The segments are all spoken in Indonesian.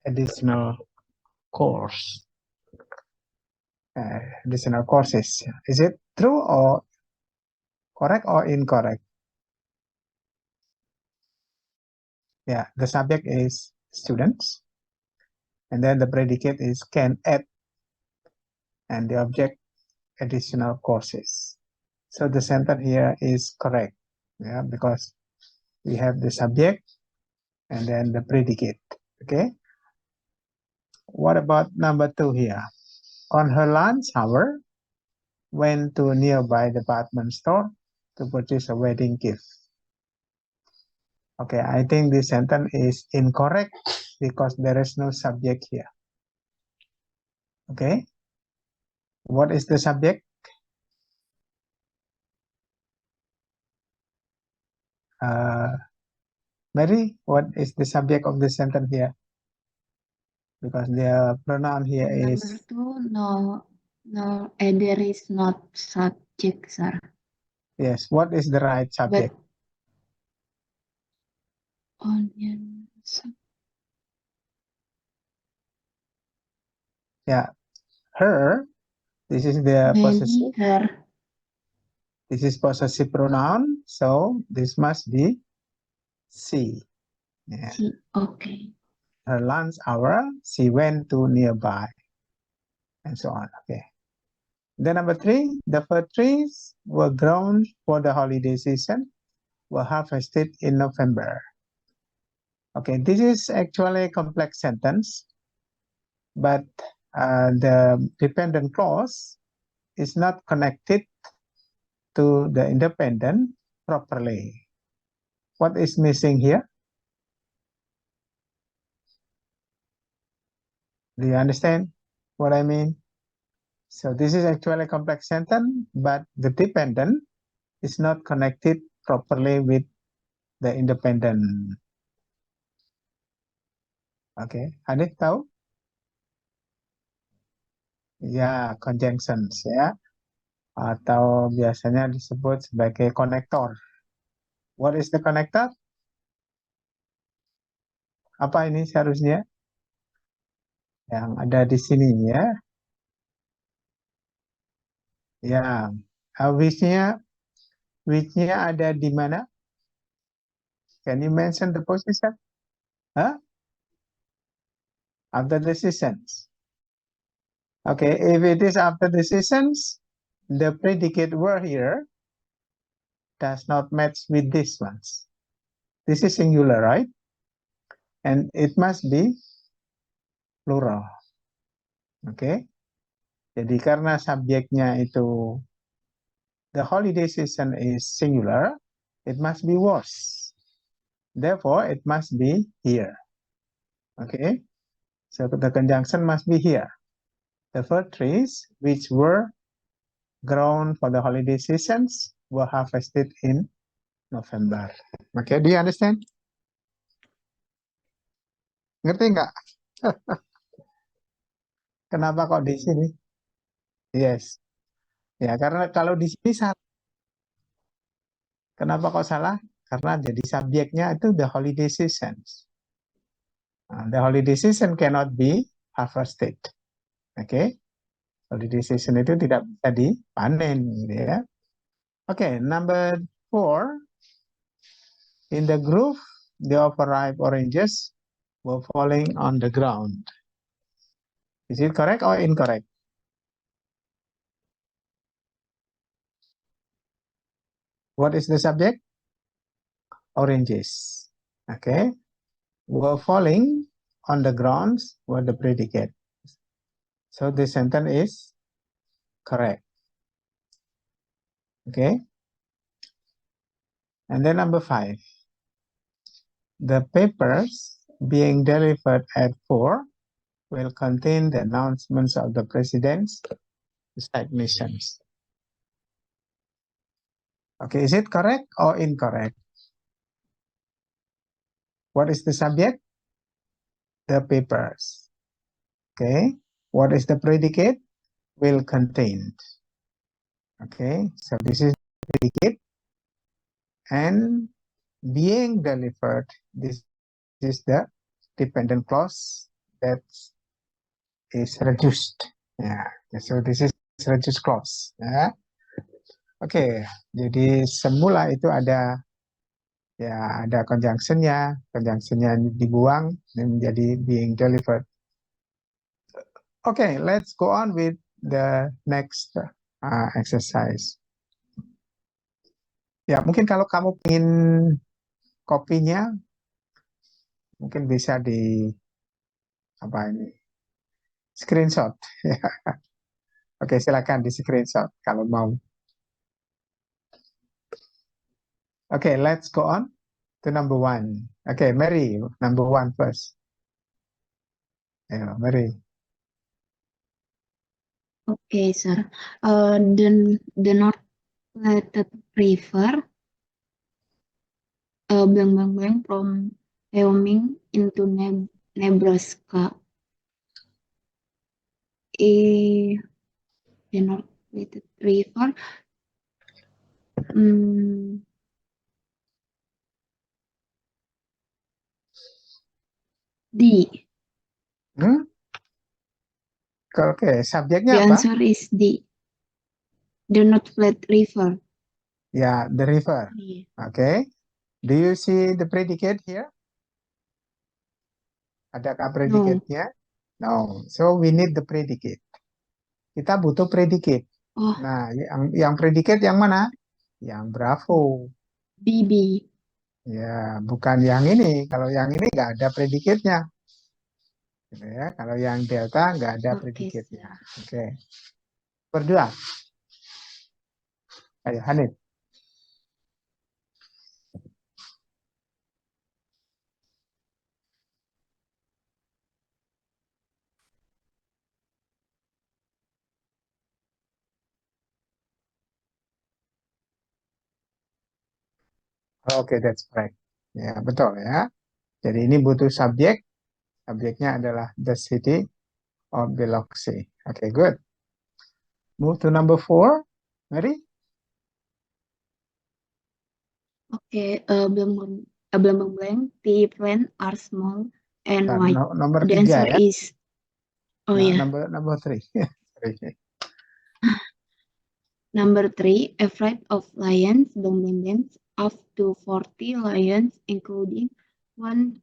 additional course. Additional courses. Is it true or correct or incorrect? Yeah, the subject is students, and then the predicate is can add, and the object additional courses. So the sentence here is correct, yeah, because we have the subject and then the predicate. Okay. What about number 2 here? On her lunch hour, went to a nearby department store to purchase a wedding gift. Okay, I think this sentence is incorrect because there is no subject here. Okay, what is the subject? Mary, what is the subject of the sentence here? Because the pronoun here is... Number 2, no, there is not subject, sir. Yes, what is the right subject? But onion. Yeah, her. This is the possessive. Her. This is possessive pronoun, so this must be she. Yeah. She, okay. Her lunch hour, she went to nearby, and so on. Okay. Then number 3, the fir trees were grown for the holiday season, were harvested in November. Okay, this is actually a complex sentence, but the dependent clause is not connected to the independent properly. What is missing here? Do you understand what I mean? So this is actually a complex sentence, but the dependent is not connected properly with the independent. Oke, Hanif tahu? Ya, conjunctions ya. Atau biasanya disebut sebagai konektor. What is the connector? Apa ini seharusnya? Yang ada di sini ya. Ya, which-nya ada di mana? Can you mention the position? Huh? After the seasons. Okay, if it is after the seasons, the predicate word here does not match with these ones. This is singular, right? And it must be plural. Oke. Jadi karena subjeknya itu the holiday season is singular, it must be was. Therefore, it must be here. Okay. So the conjunction must be here. The fir trees which were grown for the holiday seasons were harvested in November. Okay, do you understand? Ngerti nggak? Kenapa kok di sini? Yes. Ya, karena kalau di sini salah. Kenapa kok salah? Karena jadi subjeknya itu the holiday seasons. The holiday season cannot be harvested. Oke. Holiday season itu tidak bisa dipanen gitu ya. Oke, number 4. In the grove, the overripe oranges were falling on the ground. Is it correct or incorrect? What is the subject? Oranges. Okay. Were falling on the ground were the predicate. So the sentence is correct. Okay. And then number 5. The papers being delivered at 4 will contain the announcements of the president's stagnations. Okay, is it correct or incorrect? What is the subject? The papers. Okay, what is the predicate? Will contain. Okay, so this is the predicate. And being delivered, this is the dependent clause that is reduced. Ya, so this is reduced clause. Ya. Oke, jadi semula itu ada conjunctionnya dibuang dan menjadi being delivered. Okay, let's go on with the next exercise. Ya, mungkin kalau kamu ingin kopinya, mungkin bisa di screenshot. Oke, silakan di screenshot kalau mau. Okay, let's go on to number 1. Okay, Mary, number 1 first. Ayo, Mary. Okay, sir. The North Platte River from Wyoming into Nebraska. The North Platte River D. Oke, subjeknya The apa? answer is D. The North Platte River. Ya, the river. Yeah. Okay. Do you see the predicate here? Adakah predicate-nya? No. So we need the predicate. Kita butuh predicate. Oh, Nah, yang predicate yang mana? Yang bravo. BB. Ya, bukan yang ini. Kalau yang ini nggak ada predicate-nya. Gitu ya. Kalau yang delta nggak ada Okay, predicate-nya. Oke. Berdua. Ayo, Hanif. Oke, that's right. Ya, betul ya. Jadi ini butuh subjek. Subjeknya adalah the city of Biloxi. Oke, good. Move to number 4. Mary? Okay, blank. The plants are small and Nah, white. nomor The 3 answer ya. is Number 3. Sorry. Number 3, a flight of lions, up to 40 lions, including 1,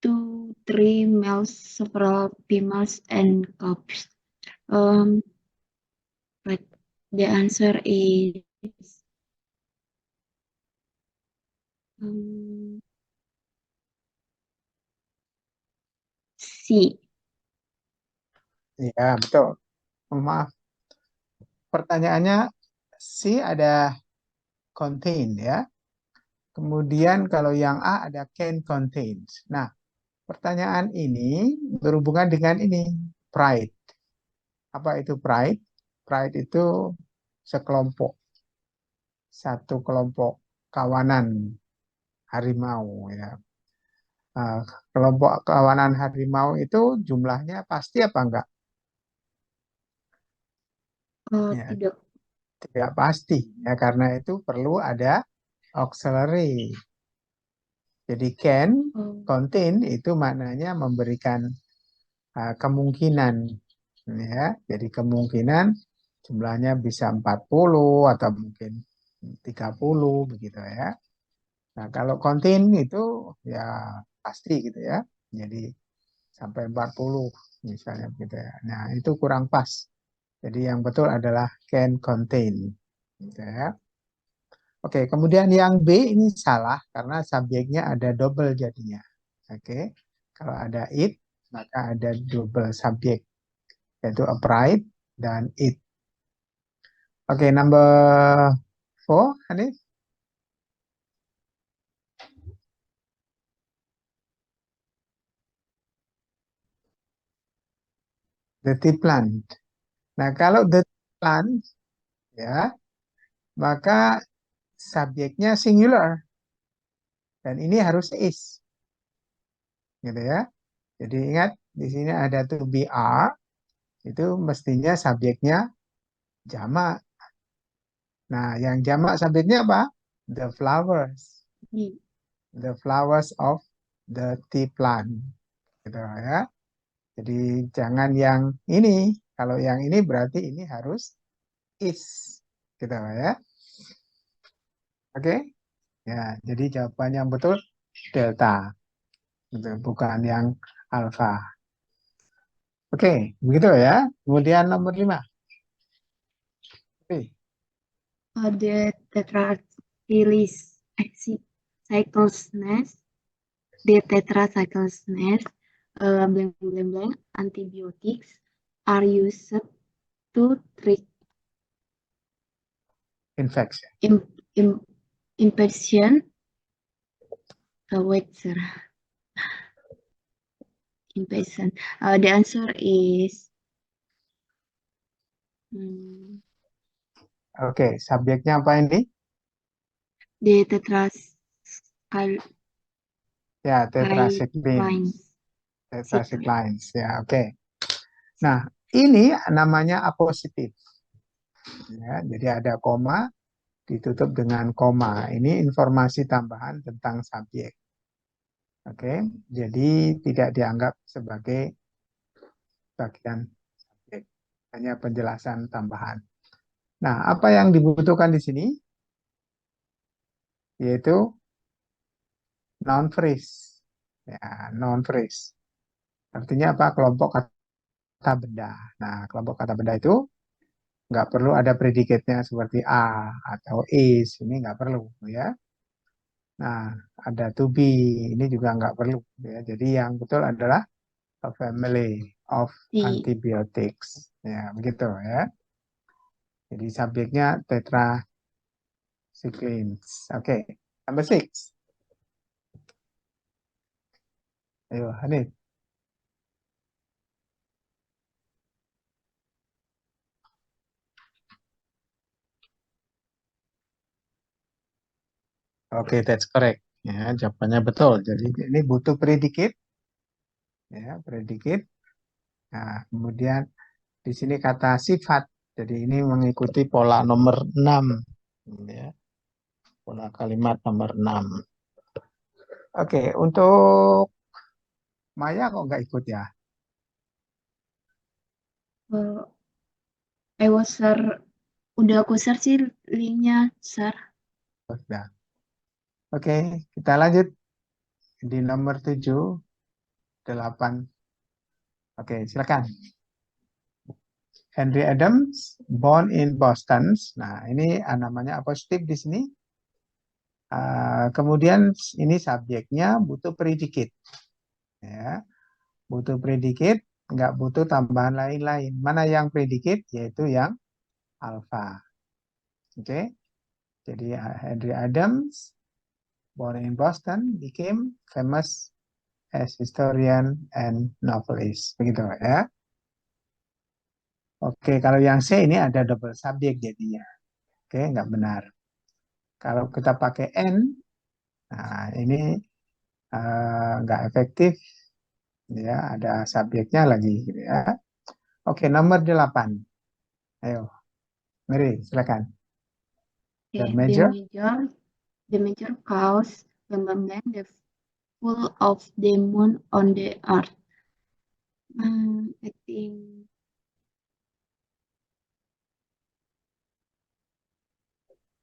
2, 3 males, several females, and cubs. But the answer is C. Ya, betul. Maaf. Pertanyaannya C ada contain ya. Kemudian kalau yang A ada can contain. Nah, pertanyaan ini berhubungan dengan ini, pride. Apa itu pride? Pride itu sekelompok, satu kelompok kawanan harimau ya. Kelompok kawanan harimau itu jumlahnya pasti apa enggak? Ya, tidak pasti ya, karena itu perlu ada auxiliary. Jadi can contain itu maknanya memberikan kemungkinan ya. Jadi kemungkinan jumlahnya bisa 40 atau mungkin 30 begitu ya. Nah, kalau contain itu ya pasti gitu ya. Jadi sampai 40 misalnya begitu ya. Nah, itu kurang pas. Jadi yang betul adalah can contain gitu ya. Oke, kemudian yang B ini salah karena subjeknya ada double jadinya. Oke, kalau ada it, maka ada double subjek, yaitu upright dan it. Oke, number 4, Hanif. The tea plant. Nah, kalau the tea plant, ya, maka subjeknya singular. Dan ini harus is. Gitu ya. Jadi ingat, di sini ada to be are, itu mestinya subjeknya jamak. Nah, yang jamak subjeknya apa? The flowers. The flowers of the tea plant. Gitu ya. Jadi jangan yang ini. Kalau yang ini berarti ini harus is. Gitu ya. Oke. Ya, jadi jawaban yang betul delta. Gitu, bukan yang alfa. Oke, begitu ya. Kemudian nomor 5. Oke. The tetracycline cyclesness, the tetracyclesness, blank blank blank antibiotics are used to treat Infection. infection. Wait, sir. Infection. The answer is Oke, subjeknya apa ini? the tetracycline. Ya, tetracyclines. Tetracyclines. Ya, oke. Nah, ini namanya apositif. Ya, jadi ada koma ditutup dengan koma. Ini informasi tambahan tentang subjek. Oke, jadi tidak dianggap sebagai bagian subjek, hanya penjelasan tambahan. Nah, apa yang dibutuhkan di sini? Yaitu noun phrase. Ya, noun phrase. Artinya apa? Kelompok kata benda. Nah, kelompok kata benda itu nggak perlu ada predikatnya seperti a atau is. Ini nggak perlu, ya. Nah, ada to be. Ini juga nggak perlu, ya. Jadi yang betul adalah a family of antibiotics. Ya, begitu ya. Jadi subjeknya tetracyclines. Oke, number 6. Ayo, Hanif. Oke, that's correct. Ya, jawabannya betul. Jadi ini butuh predicate. Ya, predicate. Nah, kemudian di sini kata sifat. Jadi ini mengikuti pola nomor 6. Ya, pola kalimat nomor 6. Oke, untuk Maya kok nggak ikut ya? Udah aku share sih linknya, sir. Sudah. Oke, kita lanjut di nomor 7, 8. Oke, silakan. Henry Adams, born in Boston. Nah, ini namanya apositif di sini. Kemudian ini subjeknya butuh predicate. Ya, butuh predicate, nggak butuh tambahan lain-lain. Mana yang predicate? Yaitu yang alpha. Oke, jadi Henry Adams, born in Boston, became famous as historian and novelist. Begitu ya. Oke, kalau yang C ini ada double subjek jadinya. Oke, nggak benar. Kalau kita pakai N, nah ini nggak efektif. Ya, ada subjeknya lagi gitu ya. Oke, nomor 8. Ayo, Mary, silakan. The Okay, major. the major cause the fall of the moon on the earth. I think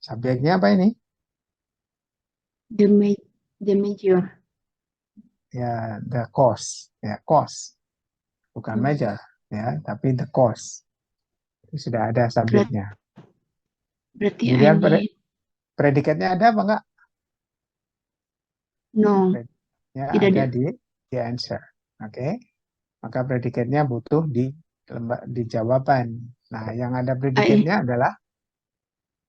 Subjeknya apa ini? the major. Ya, the cause. Ya, cause. Bukan major, ya, tapi the cause. Itu sudah ada subjeknya. Berarti Kemudian I predikatnya ada apa enggak? no, Ya, tidak ada ada. di answer. Oke. Maka predikatnya butuh di jawaban. Nah, yang ada predikatnya adalah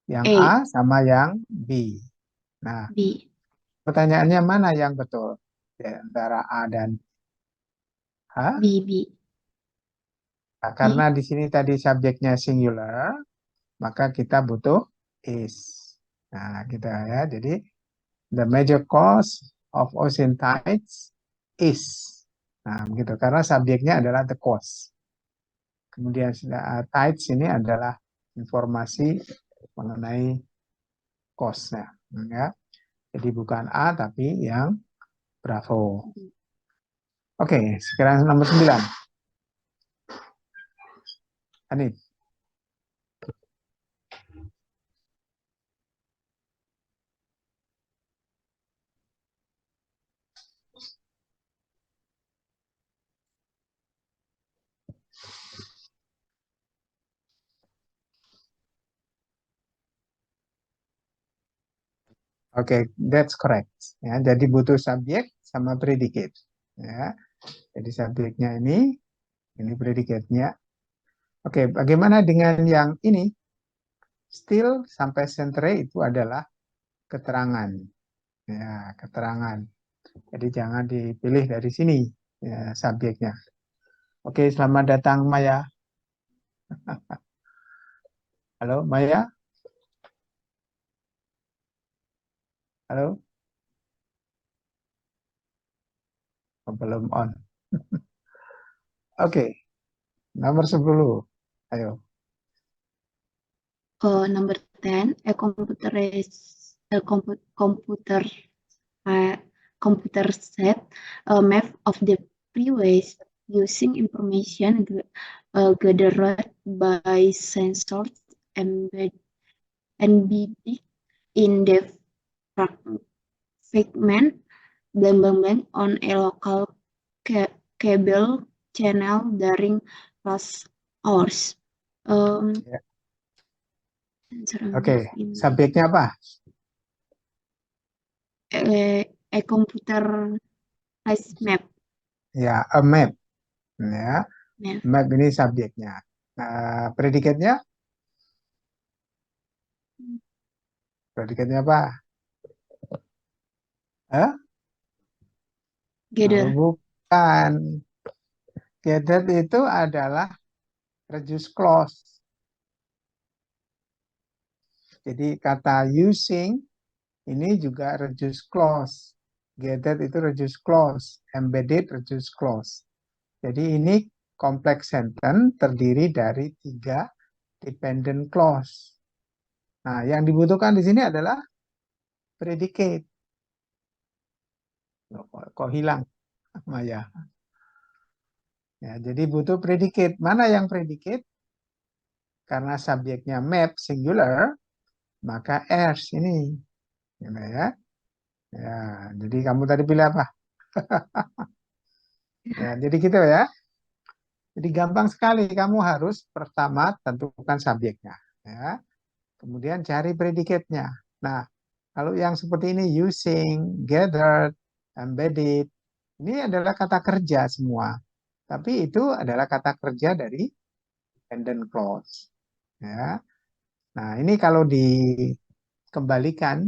yang A sama yang B. Nah, B. pertanyaannya mana yang betul? Ya, antara A dan H. B, B. Nah, karena di sini tadi subjeknya singular, maka kita butuh is. Nah, kita ya. Jadi the major cause of ocean tides is. Nah, begitu. Karena subjeknya adalah the cause. Kemudian tides ini adalah informasi mengenai cause-nya. Ya. Jadi bukan A, tapi yang Bravo. Oke, sekarang nomor 9. Hanif. Oke, that's correct. Ya, jadi butuh subjek sama predicate. Ya, jadi subjeknya ini predikatnya. Oke, bagaimana dengan yang ini? Still sampai centre itu adalah keterangan. Ya, keterangan. Jadi jangan dipilih dari sini ya, subjeknya. Oke, selamat datang Maya. Halo Maya. Halo. Oh, belum on. Oke, nomor 10. Ayo. Number 10, a computer set a map of the freeways using information gathered by sensors embedded in the fragment blank on a local cable channel during rush hours. Ya. Oke, subjeknya apa? A computerized map. Ya, a map. Ya, Map. map ini subjeknya. Predikatnya? Predikatnya apa? Hah? Gather. Bukan. Gather itu adalah reduce clause. Jadi kata using ini juga reduce clause. Gathered itu reduce clause. Embedded reduce clause. Jadi ini complex sentence terdiri dari 3 dependent clause. Nah, yang dibutuhkan di sini adalah predicate. Kok hilang, Maya? Ya, jadi butuh predicate. Mana yang predicate? Karena subjeknya map singular, maka airs ini. Ya. Ya, jadi kamu tadi pilih apa? Ya, jadi gitu ya. Jadi gampang sekali, kamu harus pertama tentukan subjeknya. Ya. Kemudian cari predikatnya. Nah, kalau yang seperti ini, using, gathered, embedded, ini adalah kata kerja semua. Tapi itu adalah kata kerja dari dependent clause. Ya. Nah, ini kalau dikembalikan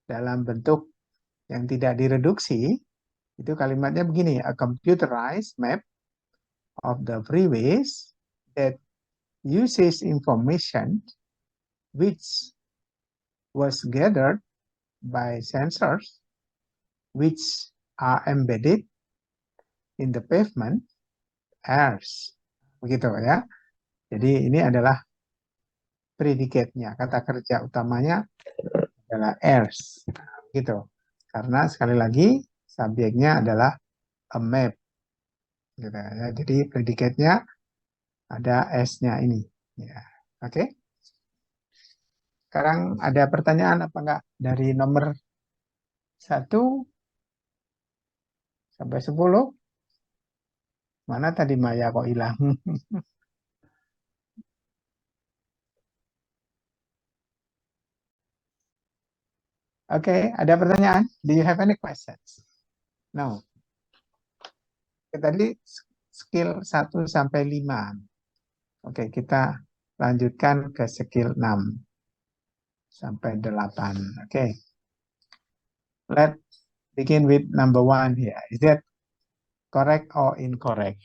dalam bentuk yang tidak direduksi, itu kalimatnya begini, a computerized map of the freeways that uses information which was gathered by sensors which are embedded in the pavement airs. Begitu ya. Jadi ini adalah predikatnya, kata kerja utamanya adalah airs. Gitu. Karena sekali lagi subjeknya adalah a map. Gitu ya. Jadi predikatnya ada S-nya ini. Ya. Oke. Sekarang ada pertanyaan apa enggak dari nomor 1 sampai 10? Mana tadi Maya kok hilang? Oke, ada pertanyaan? Do you have any questions? No. Tadi skill 1 sampai 5. Oke, kita lanjutkan ke skill 6 sampai 8. Oke. Let's begin with number 1 here. Is that correct or incorrect?